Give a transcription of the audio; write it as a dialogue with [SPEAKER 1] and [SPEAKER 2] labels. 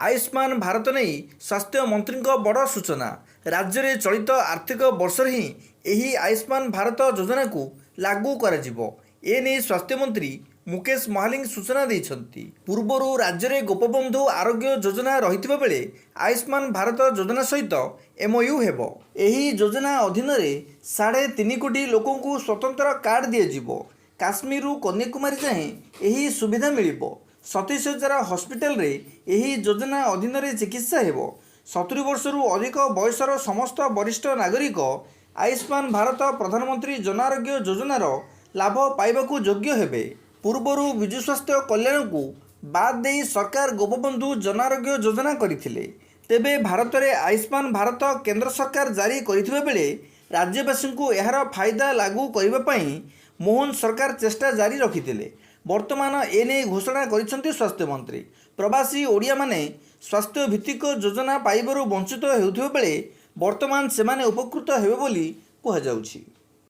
[SPEAKER 1] आयुष्मान भारत नहीं स्वास्थ्य मंत्री बड़ सूचना। राज्य में चलित आर्थिक वर्ष ही यही आयुष्मान भारत योजना को लागू कर स्वास्थ्य मंत्री मुकेश महालिंग सूचना देइछन्ति। पूर्वर राज्य में गोपबंधु आरोग्य योजना रही बेले आयुष्मान भारत योजना सहित एमओयू हेबो। एही योजना अधीन 3.5 कोटी लोकों को स्वतंत्र कार्ड दिज्व। काश्मीर कन्याकुमारी जाए यही सुविधा मिलिबो। 37,000 हस्पिटाल रे यही योजना अधीन चिकित्सा हेबो। 70 वर्षरू अधिक बयसर समस्त वरिष्ठ नागरिक आयुष्मान भारत प्रधानमंत्री जन आरोग्य योजनार लाभ पाइबाकू योग्य हेबे। पूर्वरू विजु स्वास्थ्य कल्याण को बाद दे सरकार गोपबंधु जन आरोग्य योजना करथिले। तेबे भारत में आयुष्मान भारत केंद्र सरकार जारी करथिबा बेले राज्यवासी को यार फायदा लागू करने पई मोहन सरकार चेष्टा जारी रखिथिले। वर्तमान एने घोषणा करिसेंति स्वास्थ्य मंत्री। प्रवासी ओडिया माने स्वास्थ्य भित्तिक योजना पाइबारु वंचित हेउथिबा बेले वर्तमान सेमाने उपकृत हेबे बोली कुहा जाउछि।